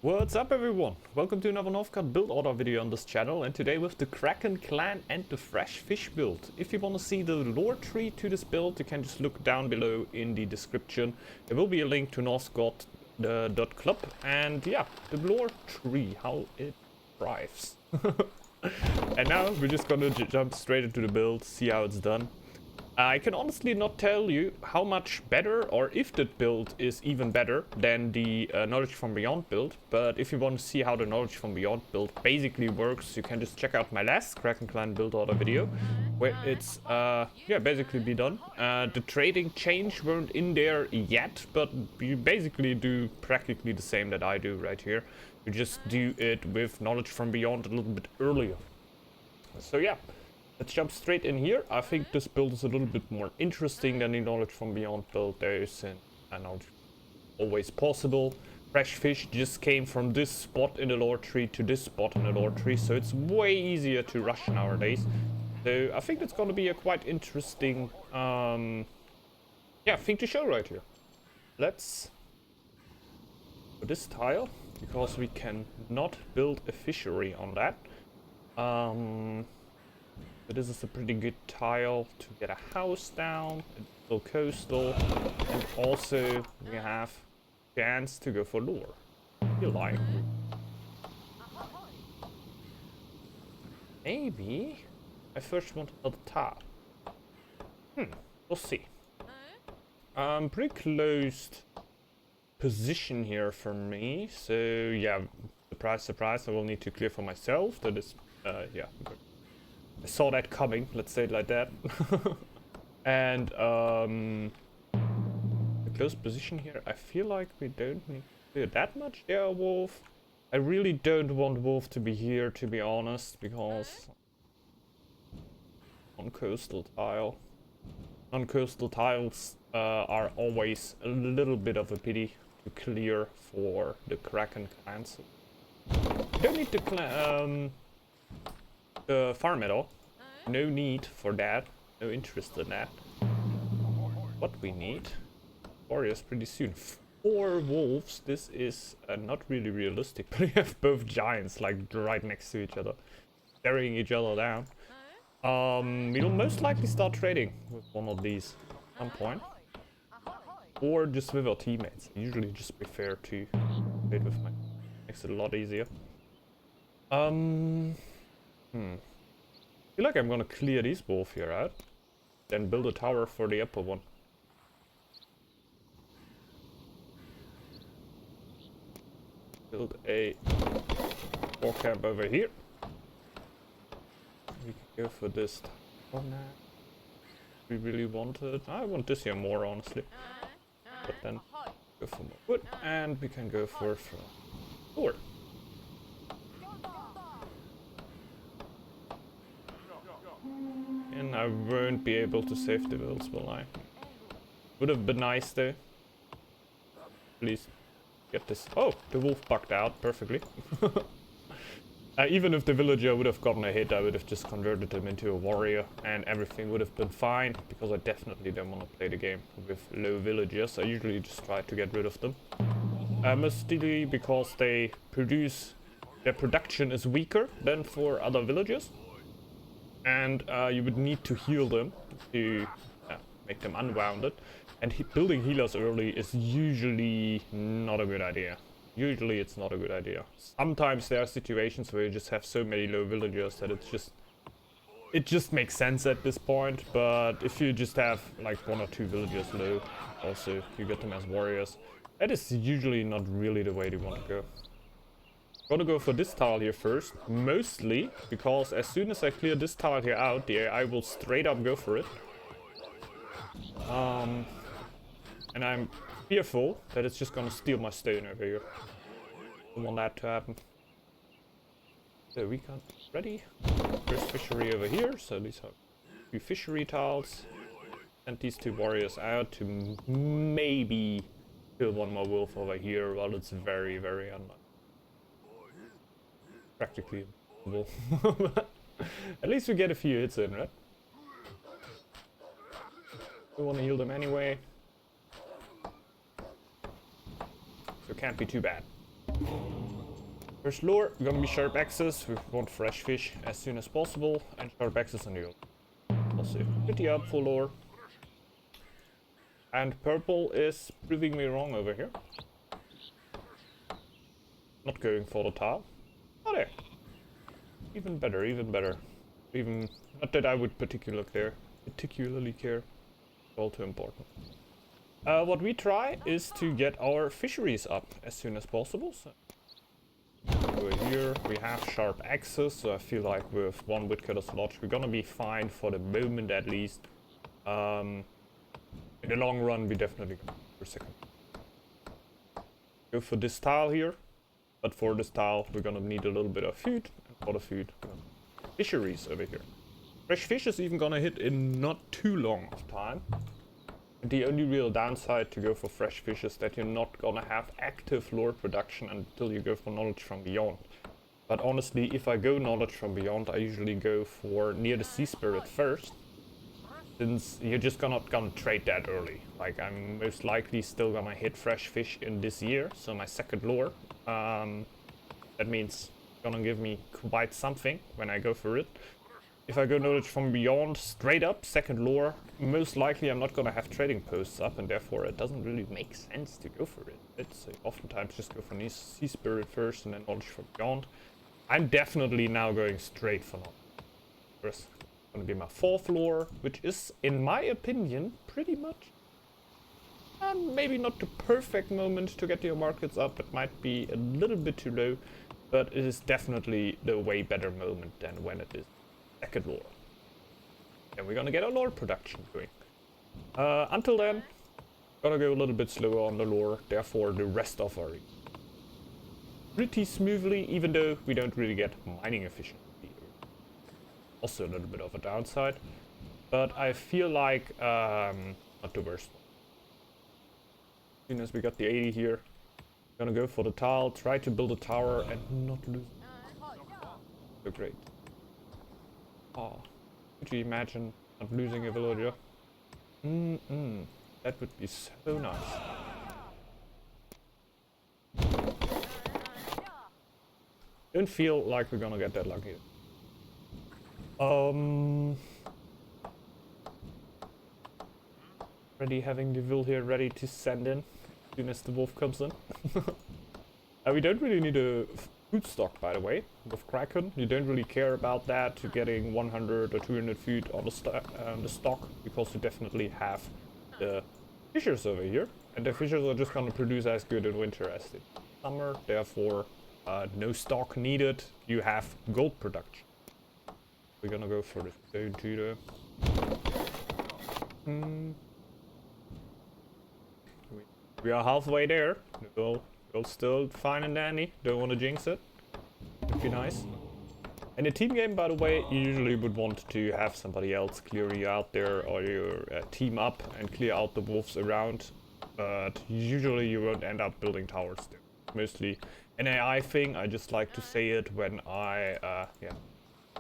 What's up everyone? Welcome to another Northgard build order video on this channel, and today with the Kraken clan and the fresh fish build. If you want to see the lore tree to this build, you can just look down below in the description. There will be a link to Northgard .club and yeah, the lore tree, how it thrives. And now we're just gonna jump straight into the build, see how it's done. I can honestly not tell you how much better, or if that build is even better than the Knowledge from Beyond build, but if you want to see how the Knowledge from Beyond build basically works, you can just check out my last Kraken clan build order video, where it's yeah, basically be done. The trading change weren't in there yet, but you basically do practically the same that I do right here. You just do it with Knowledge from Beyond a little bit earlier. So yeah. Let's jump straight in here. I think this build is a little bit more interesting than the Knowledge from Beyond build. There is an knowledge always possible. Fresh fish just came from this spot in the lore tree to this spot in the lore tree, so it's way easier to rush nowadays. So I think it's going to be a quite interesting yeah, thing to show right here. Let's put this tile, because we cannot build a fishery on that. But this is a pretty good tile to get a house down, it's still coastal, and also we have chance to go for lore. I feel like maybe I first want another tile. We'll see. Pretty closed position here for me, so yeah, surprise, surprise, I will need to clear for myself. That is, yeah. I saw that coming, let's say it like that. And the close position here, I feel like we don't need to clear that much there, wolf. I really don't want wolf to be here, to be honest, because on-coastal tiles are always a little bit of a pity to clear for the Kraken clans. You don't need to farm at all. No need for that. No interest in that. What we need? Warriors pretty soon. 4 wolves. This is not really realistic, but we have both giants like right next to each other, staring each other down. We'll most likely start trading with one of these at some point, or just with our teammates. I usually just prefer to trade with my. Makes it a lot easier. I feel like I'm gonna clear these wolves here out, then build a tower for the upper one. Build a war camp over here. We can go for this tower now. We really want it. I want this here more, honestly. But then go for more wood, and we can go for sword. And I won't be able to save the wills, will I? Would have been nice though. Please get this. Oh, the wolf bugged out perfectly. Even if the villager would have gotten a hit, I would have just converted him into a warrior and everything would have been fine, because I definitely don't want to play the game with low villagers. I usually just try to get rid of them. Mostly because their production is weaker than for other villagers. And you would need to heal them to make them unwounded. And building healers early is usually not a good idea. Usually it's not a good idea. Sometimes there are situations where you just have so many low villagers that it just makes sense at this point. But if you just have like 1 or 2 villagers low, also you get them as warriors, that is usually not really the way you want to go. Gonna go for this tile here first, mostly because as soon as I clear this tile here out, the AI will straight up go for it. And I'm fearful that it's just gonna steal my stone over here. Don't want that to happen. So we got ready. First fishery over here, so these are 2 fishery tiles. And these 2 warriors out to maybe kill 1 more wolf over here, while it's very, very unlikely. Practically impossible. At least we get a few hits in, right? We want to heal them anyway, so it can't be too bad. First lure, gonna be sharp access. We want fresh fish as soon as possible, and sharp access on the old. Also pretty helpful lure. And purple is proving me wrong over here. Not going for the tile. Oh, there. Even better, even better. Even, not that I would particularly care. All too important. What we try is to get our fisheries up as soon as possible. So over here we have sharp access, so I feel like with one woodcutter's lodge we're gonna be fine for the moment at least. In the long run we definitely go for a second. Go for this tile here, but for this tile we're gonna need a little bit of food, and for the food fisheries over here. Fresh fish is even gonna hit in not too long of time. The only real downside to go for fresh fish is that you're not gonna have active lure production until you go for knowledge from beyond. But honestly, if I go knowledge from beyond, I usually go for near the sea spirit first, since you're just gonna trade that early. Like, I'm most likely still gonna hit fresh fish in this year, so my second lure. That means it's gonna give me quite something when I go for it. If I go knowledge from beyond straight up, second lure, most likely I'm not gonna have trading posts up, and therefore it doesn't really make sense to go for it. It's oftentimes just go for sea spirit first and then knowledge from beyond. I'm definitely now going straight for knowledge. First, gonna be my fourth lure, which is, in my opinion, pretty much maybe not the perfect moment to get your markets up. It might be a little bit too low, but it is definitely the way better moment than when it is second lure. And we're gonna get our lure production going. Until then, gonna go a little bit slower on the lure, therefore the rest of our pretty smoothly, even though we don't really get mining efficiency. Also a little bit of a downside, but I feel like not the worst. As soon as we got the 80 here, gonna go for the tile, try to build a tower and not lose. So great. Oh, could you imagine not losing a villager? That would be so nice. Don't feel like we're gonna get that lucky. Already having the will here ready to send in as soon as the wolf comes in. We don't really need a food stock, by the way. With Kraken, you don't really care about that, to getting 100 or 200 food on the stock, because you definitely have the fishers over here, and the fishers are just gonna produce as good in winter as in summer. Therefore, no stock needed. You have gold production. We're gonna go for the stone too, though. We are halfway there. We'll still fine and dandy. Don't want to jinx it. Would be nice. In a team game, by the way, you usually would want to have somebody else clear you out there, or you team up and clear out the wolves around. But usually you won't end up building towers there. Mostly an AI thing. I just like to say it when I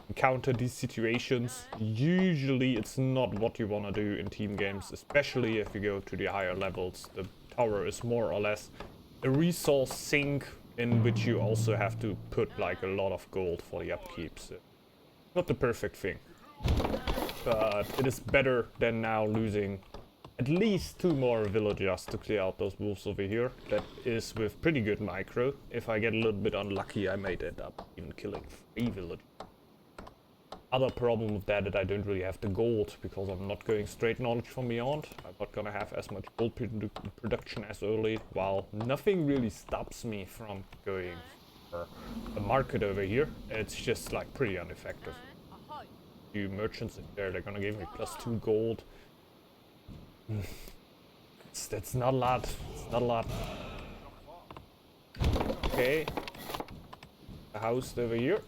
encounter these situations. Usually it's not what you want to do in team games, especially if you go to the higher levels. The tower is more or less a resource sink in which you also have to put like a lot of gold for the upkeep. So not the perfect thing, but it is better than now losing at least 2 more villagers to clear out those wolves over here. That is with pretty good micro. If I get a little bit unlucky, I might end up even killing 3 villagers. Other problem with that I don't really have the gold, because I'm not going straight knowledge from beyond. I'm not gonna have as much gold production as early, while nothing really stops me from going for a market over here. It's just like pretty ineffective. Few merchants in there, they're gonna give me +2 gold. That's not a lot. It's not a lot. Okay. The house over here.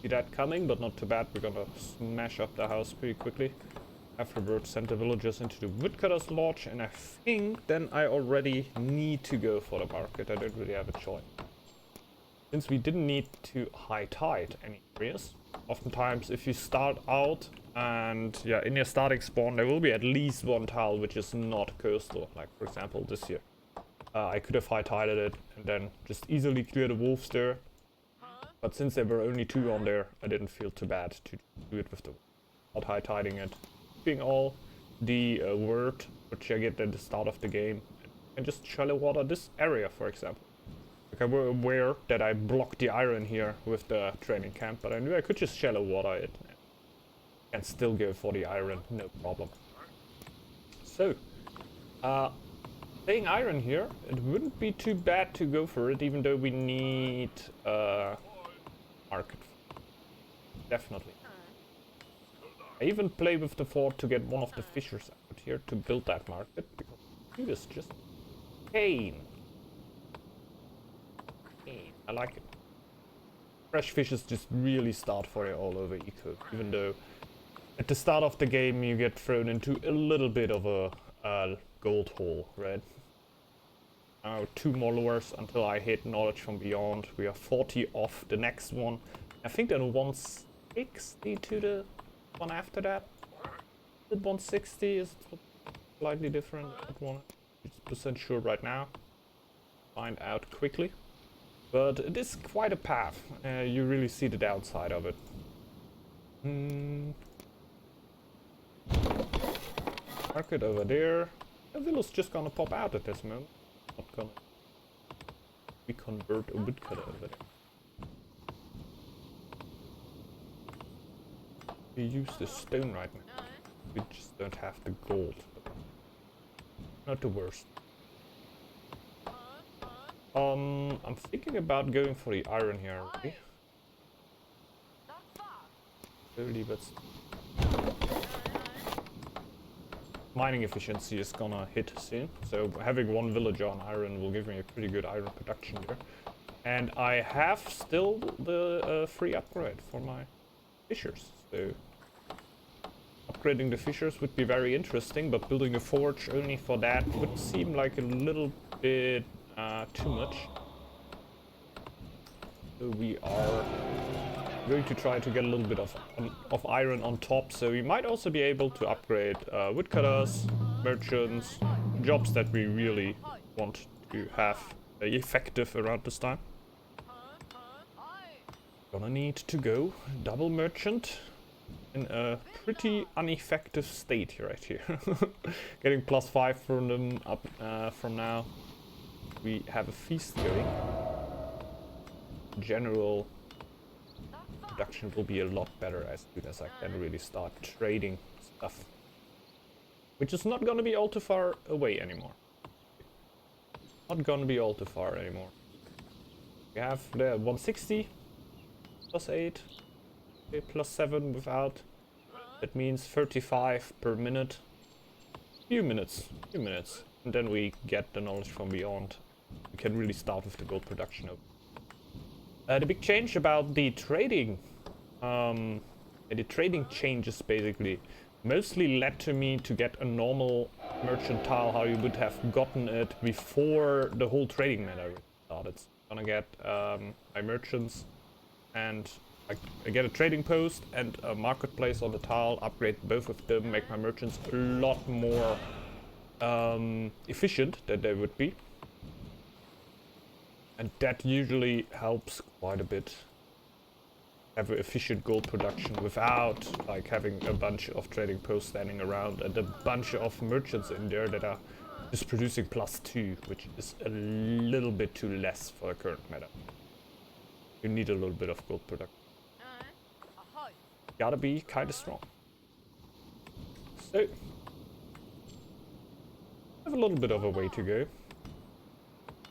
See that coming, but not too bad. We're gonna smash up the house pretty quickly. Afterwards, send the villagers into the woodcutter's lodge, and I think then I already need to go for the market. I don't really have a choice. Since we didn't need to high tide any areas, oftentimes if you start out and in your starting spawn there will be at least one tile which is not coastal, like for example this here. I could have high-tided it and then just easily clear the wolves there. But since there were only 2 on there, I didn't feel too bad to do it with the not high-tiding it. Keeping all the word which I get at the start of the game. And just shallow water this area, for example. Like, I were aware that I blocked the iron here with the training camp, but I knew I could just shallow water it and still go for the iron, no problem. So, playing iron here, it wouldn't be too bad to go for it, even though we need market. Definitely. I even play with the fort to get one of the fishers out here to build that market, because food is just pain. I like it. Fresh fishes just really start for you all over eco, even though at the start of the game you get thrown into a little bit of a gold hole, right? Now 2 more lures until I hit knowledge from beyond. We are 40 off the next one. I think then 160 to the one after that. The 160 is slightly different. That one, 100% sure right now. Find out quickly. But it is quite a path. You really see the downside of it. Market over there. The villa's just gonna pop out at this moment. Not gonna reconvert a woodcutter over there. We use the stone right now. We just don't have the gold. But not the worst. I'm thinking about going for the iron here already. Slowly, but mining efficiency is gonna hit soon. So having 1 villager on iron will give me a pretty good iron production there. And I have still the free upgrade for my fishers. So upgrading the fishers would be very interesting, but building a forge only for that would seem like a little bit too much. So we are going to try to get a little bit of iron on top, so we might also be able to upgrade woodcutters, merchants, jobs that we really want to have effective around this time. Gonna need to go double merchant in a pretty ineffective state right here. Getting +5 from them up from now. We have a feast going. General production will be a lot better as soon as I can really start trading stuff. Which is not gonna be all too far away anymore. Not gonna be all too far anymore. We have the 160 +8, okay, +7 without. That means 35 per minute. Few minutes. And then we get the knowledge from beyond. We can really start with the gold production. The big change about the trading changes basically mostly led to me to get a normal merchant tile how you would have gotten it before the whole trading meta started. I'm gonna get my merchants and I get a trading post and a marketplace on the tile, upgrade both of them, make my merchants a lot more efficient than they would be. And that usually helps quite a bit. Have an efficient gold production without like having a bunch of trading posts standing around and a bunch of merchants in there that are just producing +2, which is a little bit too less for the current meta. You need a little bit of gold production. Gotta be kinda strong. So, have a little bit of a way to go.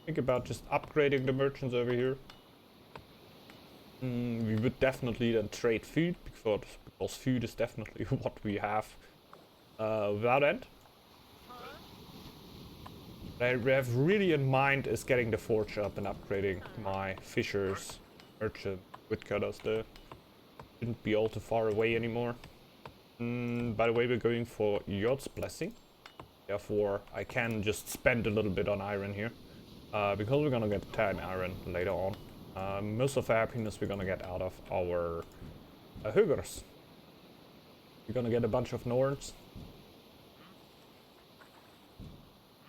Think about just upgrading the merchants over here. We would definitely then trade food because food is definitely what we have without end. What I have really in mind is getting the forge up and upgrading my fishers, merchant, woodcutters there. Shouldn't be all too far away anymore. By the way, we're going for Yod's blessing. Therefore, I can just spend a little bit on iron here. Because we're gonna get 10 iron later on. Most of the happiness we're gonna get out of our Hugers. We're gonna get a bunch of Norns.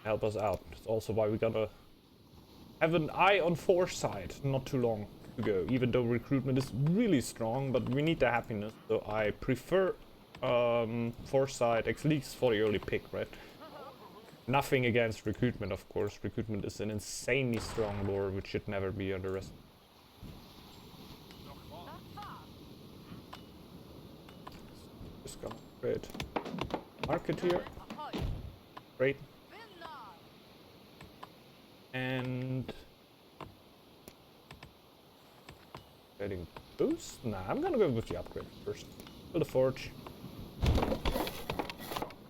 Help us out. That's also why we're gonna have an eye on foresight. Not too long to go, even though recruitment is really strong, but we need the happiness. So I prefer foresight, at least for the early pick, right? Nothing against recruitment, of course. Recruitment is an insanely strong lore, which should never be underestimated. Just gonna upgrade market here. Great. And getting boost? Nah, I'm gonna go with the upgrade first. Build a forge.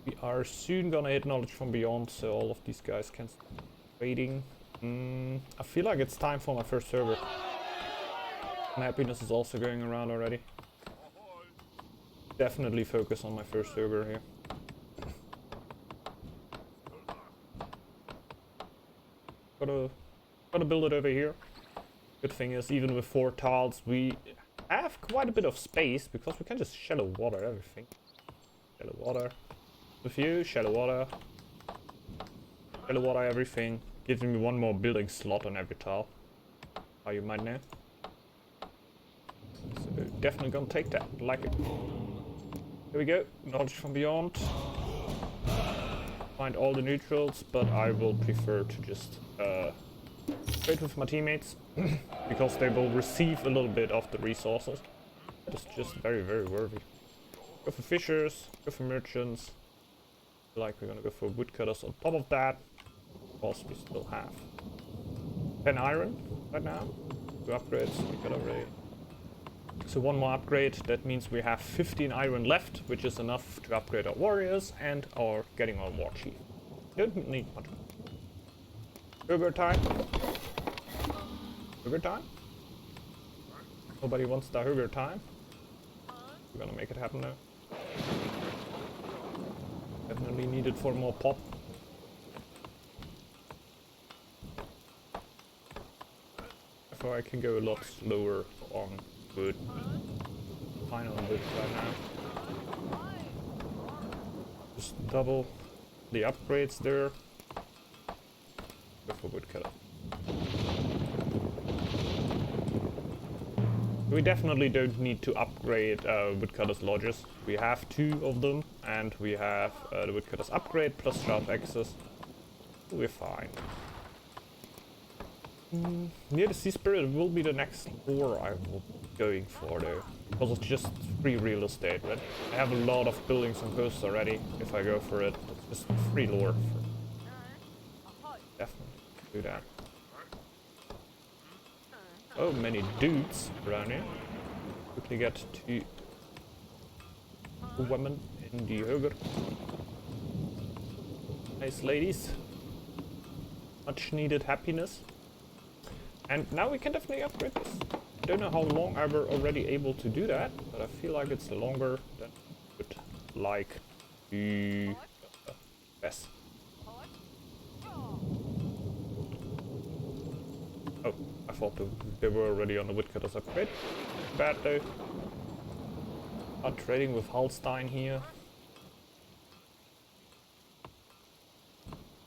We are soon gonna hit knowledge from beyond, so all of these guys can start waiting. I feel like it's time for my first server. My happiness is also going around already. Definitely focus on my first server here. Gotta build it over here. Good thing is, even with 4 tiles, we have quite a bit of space because we can just shallow water everything. Shallow water. With you, shallow water. Shallow water everything. Gives me 1 more building slot on every tile. How you might know. So definitely gonna take that. Like it. Here we go. Knowledge from beyond. Find all the neutrals, but I will prefer to just trade with my teammates because they will receive a little bit of the resources. That is just very, very worthy. Go for fishers, go for merchants. Like we're gonna go for woodcutters on top of that. Of course, we still have 10 iron right now. 2 upgrades, we got already. So 1 more upgrade, that means we have 15 iron left, which is enough to upgrade our warriors and our getting our war chief. Don't need much. Sugar time. Sugar time? Nobody wants the sugar time. We're gonna make it happen now. Definitely needed for more pop. Therefore I can go a lot slower on wood. Fine on wood right now. Just double the upgrades there. Go for woodcutter. We definitely don't need to upgrade woodcutters lodges. We have 2 of them, and we have the woodcutters upgrade plus sharp access. We're fine. Near the sea spirit will be the next lore I will be going for though, because it's just free real estate, right? I have a lot of buildings on coast already. If I go for it, it's just free lore. Definitely do that. Oh, many dudes around here. Quickly get to the women in the ogre. Nice ladies. Much needed happiness. And now we can definitely upgrade this. I don't know how long I were already able to do that, but I feel like it's longer than I would like to guess. Oh, I thought they were already on the woodcutters upgrade. Bad though. Not trading with Holstein here.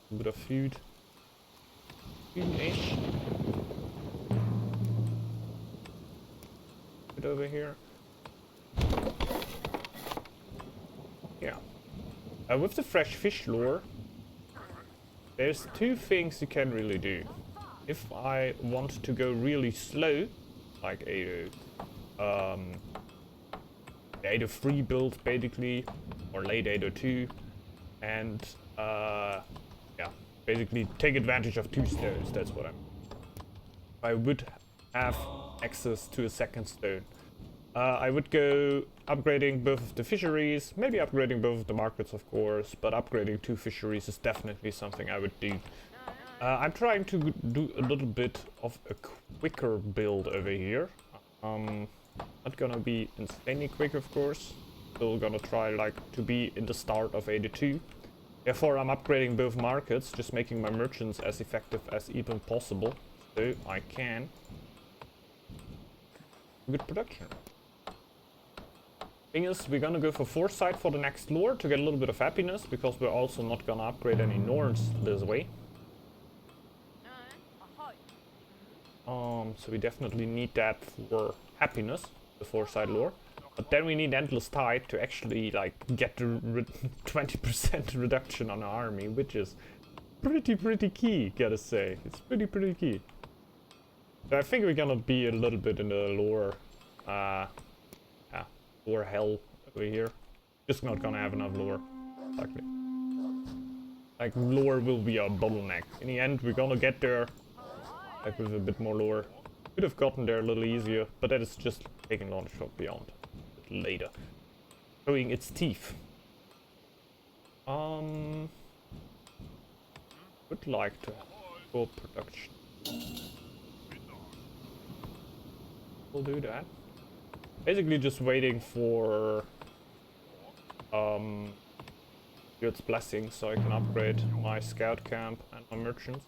A bit of food. Food-ish. Bit over here. Yeah. With the fresh fish lure, there's 2 things you can really do. If I want to go really slow, like a 803 build basically, or late 802, and yeah, basically take advantage of 2 stones. That's what I would have access to a second stone. I would go upgrading both of the fisheries, maybe upgrading both of the markets of course, but upgrading 2 fisheries is definitely something I would do. I'm trying to do a little bit of a quicker build over here. Not gonna be insanely quick of course, still gonna try like to be in the start of 82. Therefore I'm upgrading both markets, just making my merchants as effective as even possible, so I can good production. Thing is, we're gonna go for foresight for the next lore to get a little bit of happiness, because we're also not gonna upgrade any Norns this way. So we definitely need that for happiness, the foresight lore. But then we need endless tide to actually like get the 20% reduction on our army, which is pretty key, gotta say. It's pretty key. So I think we're gonna be a little bit in the lore, lore hell over here. Just not gonna have enough lore. Exactly. Like lore will be our bottleneck. In the end, we're gonna get there, like with a bit more lore. Could have gotten there a little easier, but that is just taking launch shot beyond. A bit later, showing its teeth. Would like to have full production. We'll do that. Basically just waiting for God's blessing so I can upgrade my scout camp and my merchants.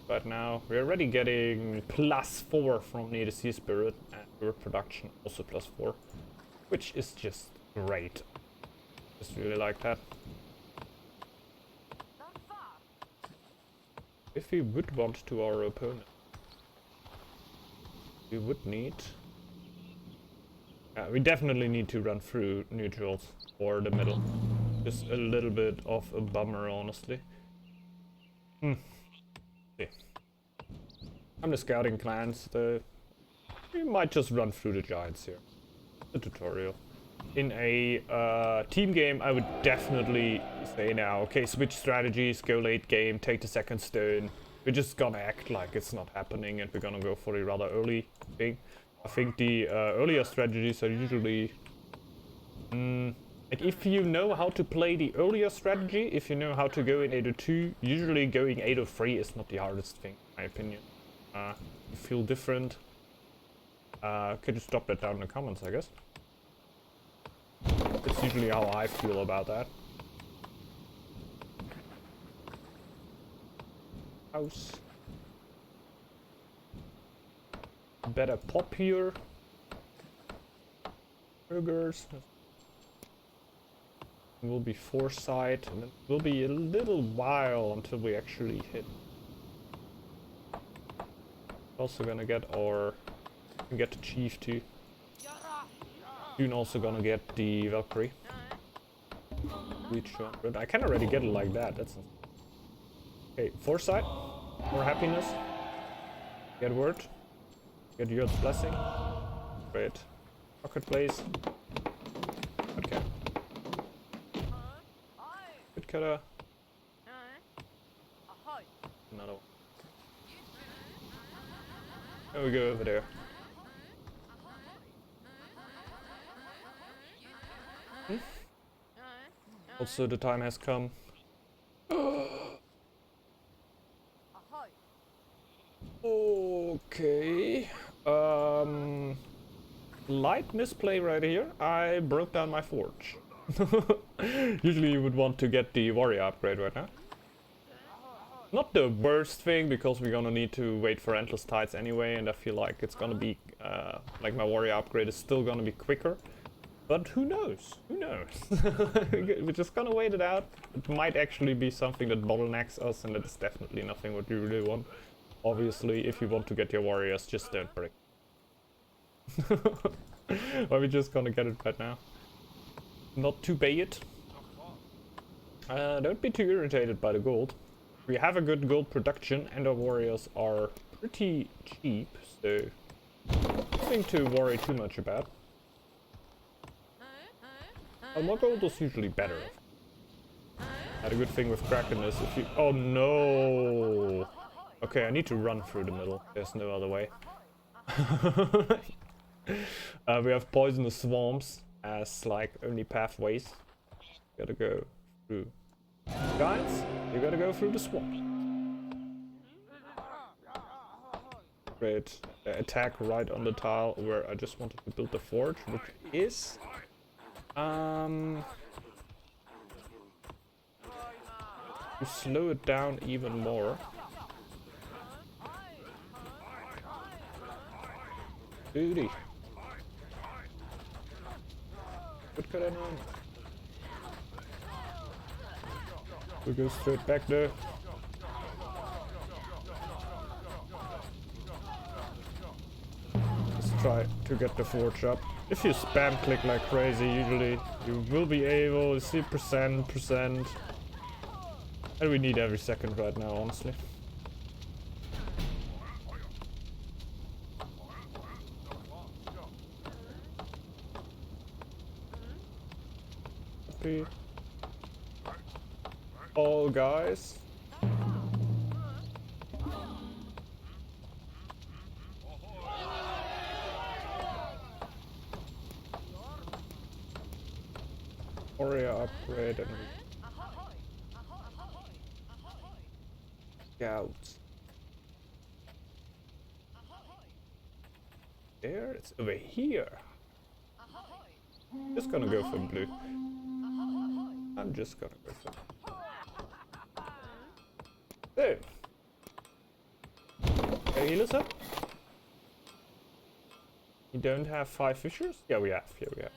But now we're already getting +4 from the Sea Spirit and bird production also +4, which is just great. Just really like that. If we would want to our opponent, we would need... we definitely need to run through neutrals or the middle. Just a little bit of a bummer, honestly. Okay. I'm the scouting clans. We might just run through the giants here. The tutorial. In a team game, I would definitely say now, okay, switch strategies, go late game, take the second stone. We're just gonna act like it's not happening and we're gonna go for the rather early thing. I think the earlier strategies are usually... like if you know how to play the earlier strategy, if you know how to go in 802, usually going 803 is not the hardest thing, in my opinion. You feel different. Could you stop that down in the comments, I guess? That's usually how I feel about that. House. Better pop here. Burgers. It will be foresight, and it will be a little while until we actually hit. Also gonna get our... get the chief too. Soon also gonna get the Valkyrie. Reach 200. I can already get it like that. That's... Okay, foresight. More happiness. Get word. Get your blessing. Great. Marketplace. Okay. Good cutter. Another one. There we go over there. Also, the time has come. Okay. Light misplay right here. I broke down my forge. Usually you would want to get the warrior upgrade right now. Not the worst thing, because we're gonna need to wait for endless tides anyway, and I feel like it's gonna be like my warrior upgrade is still gonna be quicker. But who knows? Who knows? We're just gonna wait it out. It might actually be something that bottlenecks us, and that is definitely nothing what we really want. Obviously, if you want to get your warriors, just don't break. Or we're just gonna get it right now. Not too bad. Don't be too irritated by the gold. We have a good gold production, and our warriors are pretty cheap, so nothing to worry too much about. More gold is usually better. Had a good thing with Kraken is if you... Oh no! Okay, I need to run through the middle. There's no other way. We have poisonous swamps as like only pathways. Gotta go through. Guys, you gotta go through the swamp. Great. Attack right on the tile where I just wanted to build the forge, which is... to slow it down even more. Duty. What could I know? We'll go straight back there. try to get the forge up. If you spam click like crazy, usually you will be able to see percent. And we need every second right now, honestly. Happy. All guys. Warrior upgrade and scouts. There, it's over here. Just gonna go for blue. I'm just gonna go for there. Hey, heal us up. You don't have 5 fishers? Yeah, we have. Yeah, we have.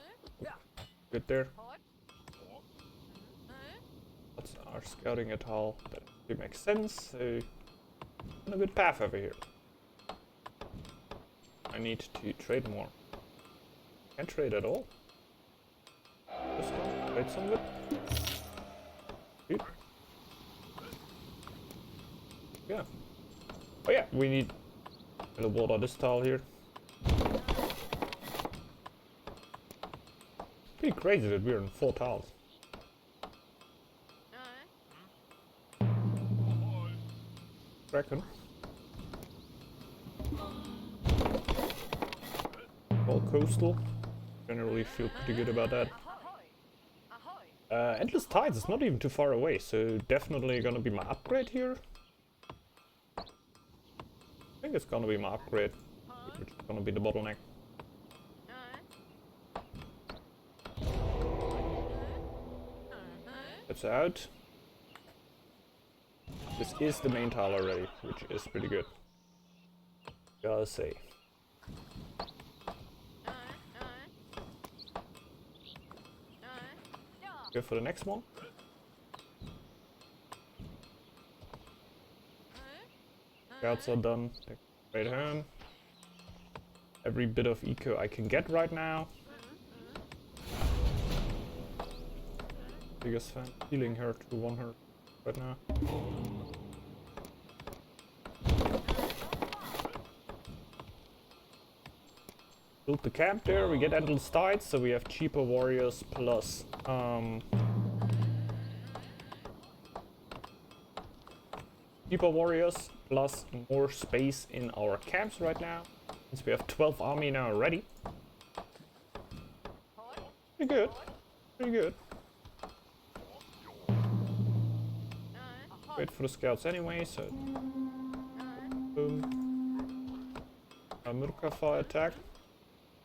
Good there. That's our scouting at all. That actually makes sense. So, on a good path over here. I need to trade more. Can't trade at all. Just don't trade some wood. Dude. Yeah. Oh yeah, we need a little water this tile here. Pretty crazy that we're in 4 tiles. Kraken. All coastal. Generally feel pretty good about that. Endless Tides is not even too far away, so definitely gonna be my upgrade here. I think it's gonna be my upgrade, which is gonna be the bottleneck. That's out. This is the main tile already, which is pretty good. Gotta say. Go for the next one. Scouts are done. Take right home. Every bit of eco I can get right now. Biggest fan. Healing her to 1 her right now. Build the camp there, we get endless tides, so we have cheaper warriors plus cheaper warriors plus more space in our camps right now. Since we have 12 army now already. Pretty good. Pretty good. Wait for the scouts anyway, so boom. A Murkafa attack.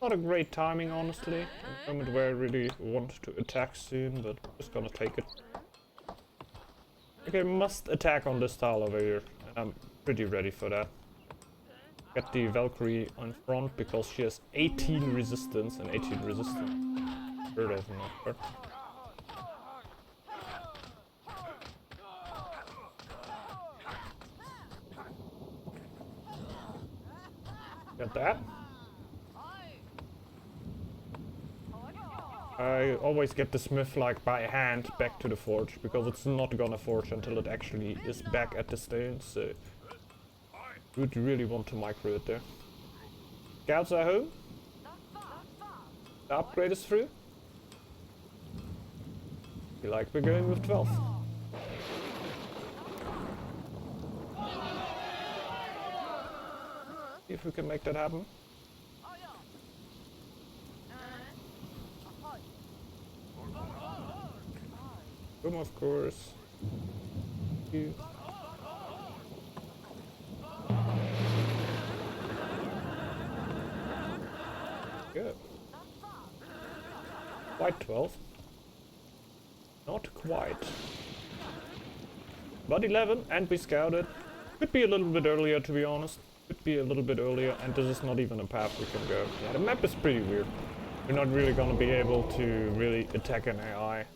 Not a great timing, honestly. A moment where I really want to attack soon, but just gonna take it. Okay, must attack on this tile over here. And I'm pretty ready for that. Get the Valkyrie on front because she has 18 resistance and 18 resistance. Heard of Northgard. Got that. I always get the smith like by hand back to the forge because it's not gonna forge until it actually is back at the stone, so would really want to micro it there. Scouts are home. The upgrade is through. Feel like we're going with 12. See if we can make that happen. Boom, of course. You. Good. Quite 12. Not quite. But 11, and we scouted. Could be a little bit earlier, to be honest. Could be a little bit earlier, and this is not even a path we can go. Yeah, the map is pretty weird. We're not really gonna be able to really attack an AI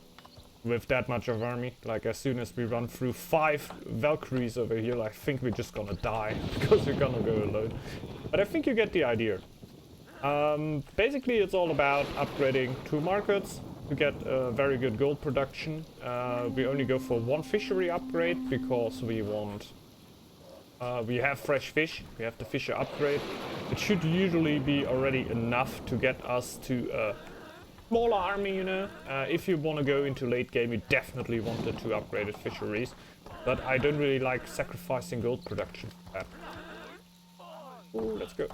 with that much of army. Like, as soon as we run through 5 Valkyries over here, I think we're just gonna die because we're gonna go alone. But I think you get the idea. Basically, it's all about upgrading 2 markets to get a very good gold production. We only go for 1 fishery upgrade because we want... we have fresh fish, we have the fisher upgrade. It should usually be already enough to get us to a smaller army, you know. If you want to go into late game, you definitely want the 2 upgraded fisheries. But I don't really like sacrificing gold production for that. Ooh, let's go.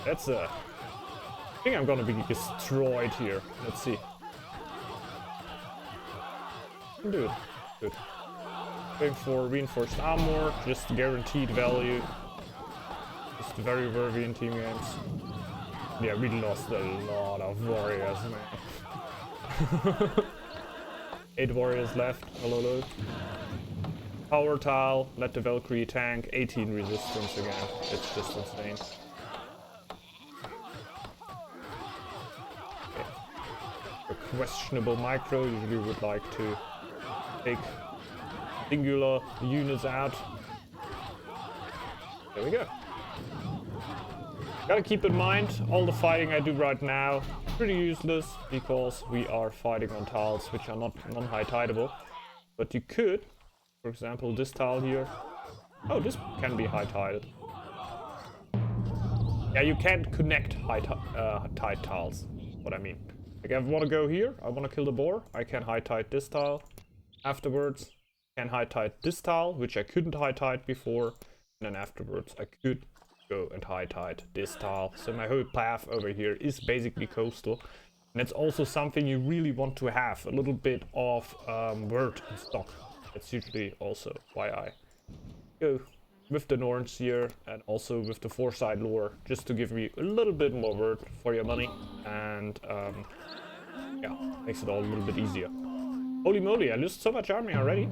That's I think I'm gonna be destroyed here. Let's see. Dude, good. Going for reinforced armor, just guaranteed value. Just very worthy in team games. Yeah, we lost a lot of warriors, man. 8 warriors left. Hello. Power tile, let the Valkyrie tank, 18 resistance again. It's just insane. Questionable micro, usually would like to take singular units out. There we go. Gotta keep in mind, all the fighting I do right now pretty useless because we are fighting on tiles which are not non-high tideable. But you could, for example, this tile here. Oh, this can be high tided. Yeah, you can't connect high tide tiles. What I mean. Like, I want to go here, I want to kill the boar, I can high tide this tile. Afterwards, I can high tide this tile, which I couldn't high tide before. And then afterwards, I could go and high tide this tile. So my whole path over here is basically coastal. And it's also something you really want to have, a little bit of word in stock. That's usually also why I go with the Norns here and also with the Foresight lore, just to give me a little bit more word for your money. And yeah, makes it all a little bit easier. Holy moly, I lost so much army already.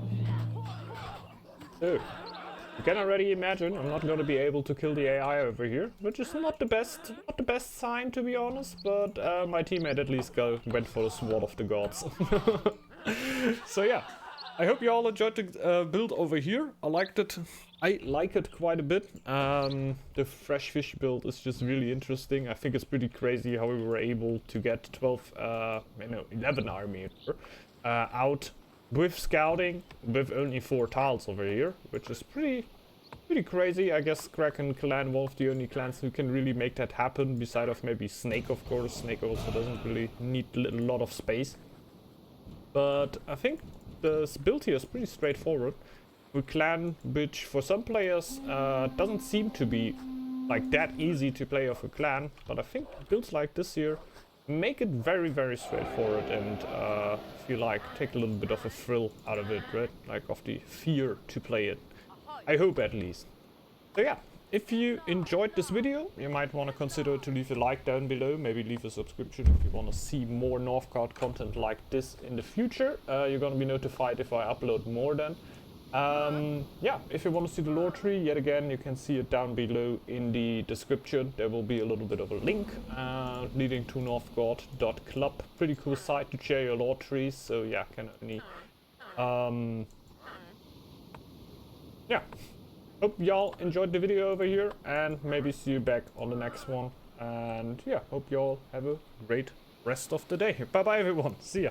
So, you can already imagine I'm not gonna be able to kill the AI over here, which is not the best sign, to be honest. But my teammate at least went for the Sword of the Gods. So yeah, I hope you all enjoyed the build over here. I liked it. I like it quite a bit. The fresh fish build is just really interesting. I think it's pretty crazy how we were able to get 11 army out with scouting with only 4 tiles over here, which is pretty crazy. I guess Kraken clan, one of the only clans who can really make that happen, beside of maybe Snake, of course. Snake also doesn't really need a lot of space. But I think this build here is pretty straightforward. A clan which for some players doesn't seem to be like that easy to play off a clan, but I think builds like this here make it very straightforward, and if you like, take a little bit of a thrill out of it, right? Like of the fear to play it. I hope at least. So yeah, if you enjoyed this video, you might want to consider to leave a like down below, maybe leave a subscription if you want to see more Northgard content like this in the future. You're gonna be notified if I upload more then. Yeah, if you want to see the lore tree, yet again, you can see it down below in the description. There will be a little bit of a link leading to Northgard.club. Pretty cool site to share your lore trees, so yeah, can only... yeah, hope y'all enjoyed the video over here, and maybe see you back on the next one. And yeah, hope y'all have a great rest of the day. Bye bye everyone, see ya!